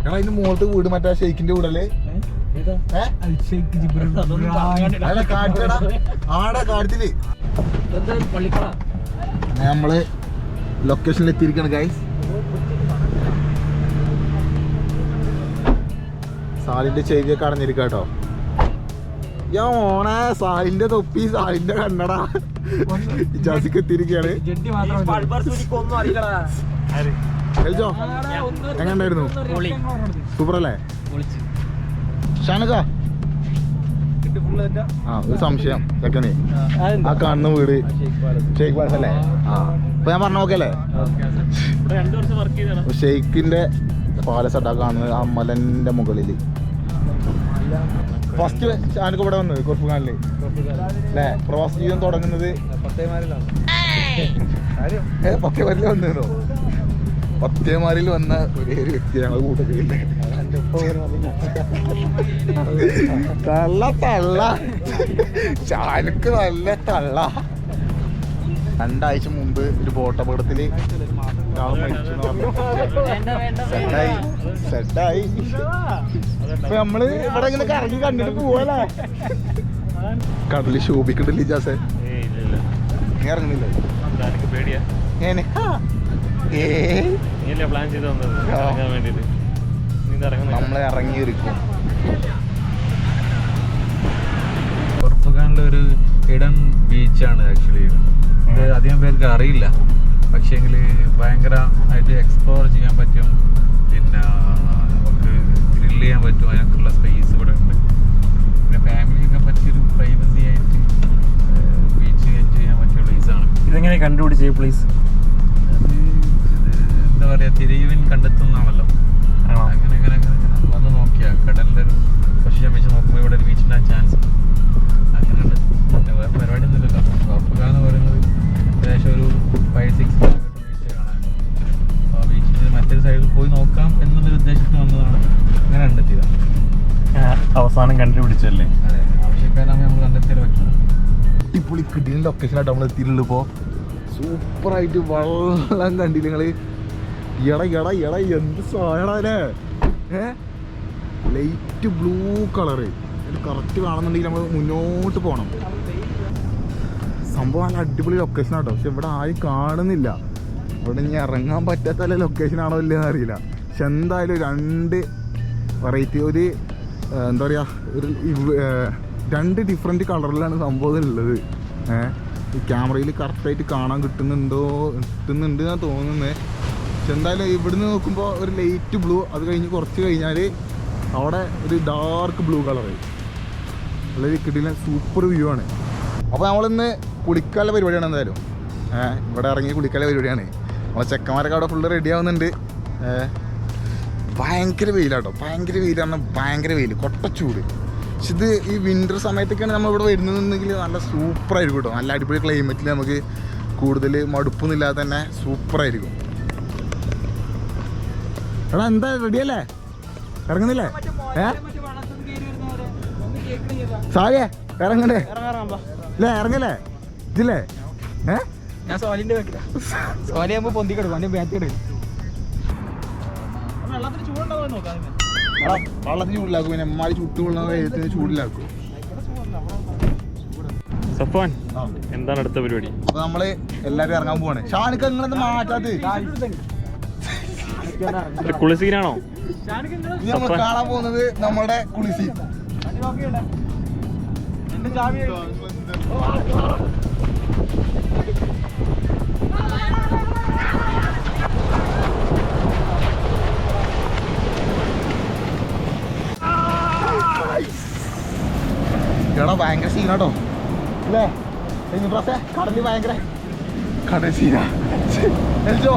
ഞങ്ങൾ അതിന്റെ മുകളിലത്തെ വീട് മറ്റേ ഷെയ്ക്കിന്റെ വീടല്ലേ ആടെ കാട്ടില് നമ്മള് ലൊക്കേഷനിൽ എത്തിയിരിക്കാണ് ഗൈസ്. സാലിന്റെ ചെവിയൊക്കെ അടഞ്ഞിരിക്കുക കേട്ടോ. ഞാൻ ഓണേ സാലിന്റെ തൊപ്പി സാലിന്റെ കണ്ണട ഇജാസിക്ക് എത്തിയിരിക്കുകയാണ്. എങ്ങനെയുണ്ടായിരുന്നു? സൂപ്പർ അല്ലേ? ഷാനക്ക ഒരു സംശയം ചെക്കന് ആ കാണുന്ന വീട് ഷെയ്ഖ് പാലസ് അല്ലേ? ഇപ്പൊ ഞാൻ പറഞ്ഞ നോക്കല്ലേ ഷെയ്ഖിന്റെ പാലസ് അട്ടാ കാണുന്നത് ആ മലന്റെ മുകളില്. ഫസ്റ്റ് ഷാനക്ക് ഇവിടെ വന്നത് ഖോർ ഫക്കാനില് അല്ലേ? പ്രവാസ ജീവിതം തുടങ്ങുന്നത് പത്തേമാരിൽ വന്നോ? പത്തേമാരിൽ വന്ന ഒരേ ഒരു വ്യക്തി ഞങ്ങൾ കൂട്ടത്തിലില്ലേ? തള്ള തള്ള ഷാനക്ക് നല്ല തള്ള. 2 ആഴ്ച മുമ്പ് ഒരു ബോട്ട് അപകടത്തില് ഒരാൾ മരിച്ചു സെറ്റായി. ഇപ്പൊ നമ്മള് ഇവിടെ ഇങ്ങനെ കറങ്ങി കണ്ടിട്ട് പോവല്ലേ? കടല് ശോഭിക്കണ്ടല്ലേ ജാസേ? നീ ഇറങ്ങുന്നില്ലേ? നമ്മളെ ഇറങ്ങിയിരിക്കും. ഖോർ ഫക്കാനിലെ ഒരു ഹിഡൻ ബീച്ചാണ് ആക്ച്വലി. ഇത് അധികം പേർക്ക് അറിയില്ല, പക്ഷേങ്കിൽ ഭയങ്കര ആയിട്ട് എക്സ്പ്ലോർ ചെയ്യാൻ പറ്റും. പിന്നെ നമുക്ക് ഗ്രില്ല് ചെയ്യാൻ പറ്റും. അതിനൊക്കെയുള്ള സ്പേസ് ഇവിടെ ഉണ്ട്. പിന്നെ ഫാമിലിയൊക്കെ പറ്റിയൊരു പ്രൈവസി ആയിട്ട് ബീച്ച് എൻജോയ് ചെയ്യാൻ പറ്റിയ പ്ലേസാണ്. ഇതെങ്ങനെ കണ്ടുപിടിച്ച പ്ലേസ്? അത് എന്താ പറയുക, തിരയുവിൻ കണ്ടെത്തുന്നതാണല്ലോ. അങ്ങനെ അങ്ങനെ അങ്ങനെ വന്ന് നോക്കിയാൽ കടലിൻ്റെ ഒരു പൊസിഷൻ വെച്ച് നോക്കുമ്പോൾ ഇവിടെ ഒരു ബീച്ച് ഉണ്ടാകാൻ ചാൻസ് ഉണ്ട്. അങ്ങനെയുണ്ട്. പിന്നെ വേറെ പരിപാടി ഒന്നുമില്ലല്ലോ. ഖോർ ഫക്കാൻ എന്ന് പറയുന്നത് ഏകദേശം ഒരു 5-6 കിലോമീറ്റർ ബീച്ച് കാണാനുണ്ട്. അപ്പോൾ ആ ബീച്ചിന് മറ്റൊരു സൈഡിൽ പോയി നോക്കാം എന്നുള്ളൊരു ഉദ്ദേശത്തിന് വന്നതാണ്. അങ്ങനെ കണ്ടെത്തിയതാണ്. അവസാനം കണ്ടുപിടിച്ചല്ലേ? അതെ, ആവശ്യക്കാരാകുമ്പോൾ നമ്മൾ കണ്ടെത്തിയാൽ പറ്റും. അടിപൊളി കിടിലൻ ലൊക്കേഷനായിട്ട് നമ്മൾ എത്തിയിട്ടുള്ളൂ. ഇപ്പോൾ സൂപ്പറായിട്ട് വെള്ളം കണ്ടില്ല നിങ്ങൾ? എട എന്ത് സാധനല്ലേ? ലൈറ്റ് ബ്ലൂ കളറ് കറക്റ്റ് കാണുന്നുണ്ടെങ്കിൽ നമ്മൾ മുന്നോട്ട് പോകണം. സംഭവം നല്ല അടിപൊളി ലൊക്കേഷനാട്ടോ. പക്ഷെ ഇവിടെ ആരും കാണുന്നില്ല. ഇവിടെ ഇനി ഇറങ്ങാൻ പറ്റാത്ത ലൊക്കേഷനാണോ ഇല്ലെന്ന് അറിയില്ല. പക്ഷെ എന്തായാലും 2 വെറൈറ്റി, ഒരു എന്താ പറയുക, ഒരു 2 ഡിഫറെൻറ്റ് കളറിലാണ് സംഭവം ഉള്ളത്. ഈ ക്യാമറയിൽ കറക്റ്റായിട്ട് കാണാൻ കിട്ടുന്നുണ്ട് എന്നാണ് തോന്നുന്നത്. പക്ഷെ എന്തായാലും ഇവിടുന്ന് നോക്കുമ്പോൾ ഒരു ലൈറ്റ് ബ്ലൂ, അത് കഴിഞ്ഞ് കുറച്ച് കഴിഞ്ഞാൽ അവിടെ ഒരു ഡാർക്ക് ബ്ലൂ കളറ് ഉള്ളൊരു കിട്ടിയ സൂപ്പർ വ്യൂ ആണ്. അപ്പോൾ നമ്മളിന്ന് കുളിക്കാനുള്ള പരിപാടിയാണ്. എന്തായാലും ഇവിടെ ഇറങ്ങി കുളിക്കാനുള്ള പരിപാടിയാണ്. നമ്മളെ ചെക്കന്മാരൊക്കെ അവിടെ ഫുള്ള് റെഡി ആവുന്നുണ്ട്. ഭയങ്കര വെയിലാട്ടോ, ഭയങ്കര വെയിലാണ്, ഭയങ്കര വെയിൽ, കൊട്ടച്ചൂട്. പക്ഷെ ഇത് ഈ വിൻ്റർ സമയത്തൊക്കെയാണ് നമ്മൾ ഇവിടെ വരുന്നതെന്നുണ്ടെങ്കിൽ നല്ല സൂപ്പറായിരിക്കും കേട്ടോ. നല്ല അടിപൊളി ക്ലൈമറ്റിൽ നമുക്ക് കൂടുതൽ മടുപ്പൊന്നുമില്ലാതെ തന്നെ സൂപ്പറായിരിക്കും. എടാ എന്താ റെഡിയല്ലേ? ഇറങ്ങുന്നില്ലേ? സാരിയേ ഇറങ്ങണ്ടേ? ഇല്ലേ ഇറങ്ങല്ലേ? ഇതില്ലേ? ഞാൻ സോലിന്റെ സോലിയാകുമ്പോ പൊന്തി കിടക്കും. അതിന്റെ ബാറ്റ് കിടക്കും. വെള്ളത്തിന് ചൂടിലാക്കും. പിന്നെ എമ്മാരി ചുട്ടുകൊള്ളുന്ന വെയിലത്തിന് ചൂടിലാക്കും. സഫാൻ, എന്താണ് അടുത്ത പരിപാടി? അപ്പൊ നമ്മള് എല്ലാരും ഇറങ്ങാൻ പോവാണ്. ഷാനിക്ക് നിങ്ങളെന്താ മാറ്റാത്ത? കുളിസീനാണോ നമ്മൾ കാണാൻ പോകുന്നത്? നമ്മുടെ കുളിസീൻ. എടാ ഭയങ്കര സീനാട്ടോ അല്ലേ? കടലിൽ ഭയങ്കര കടൽ സീനാ. എൽജോ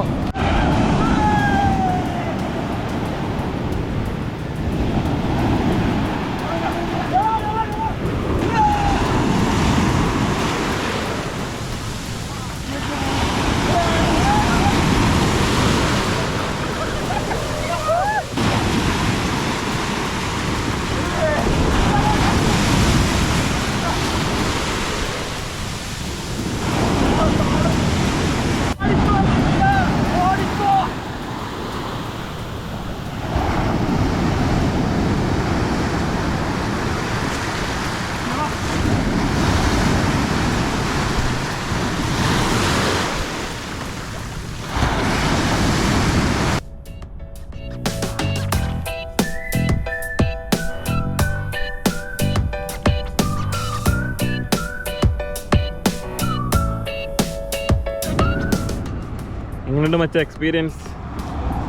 എങ്ങനെയുണ്ട് മറ്റേ എക്സ്പീരിയൻസ്?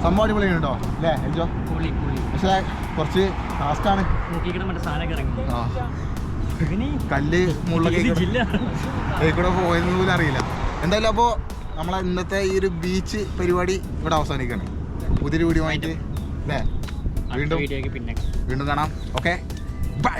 സംഭവം അടിപൊളിയാണ് കേട്ടോ അല്ലേ എൽജോ? പക്ഷേ കുറച്ച് ടാസ്ക്കാണ്. ആ കല്ല് മുള്ളൊക്കെ കൂടെ പോയെന്ന് പോലും അറിയില്ല. എന്തായാലും അപ്പോൾ നമ്മളെ ഇന്നത്തെ ഈ ഒരു ബീച്ച് പരിപാടി ഇവിടെ അവസാനിക്കുകയാണ്. പുതിയൊരു വീഡിയോ ആയിട്ട് അല്ലേ വീണ്ടും കാണാം. Okay bye.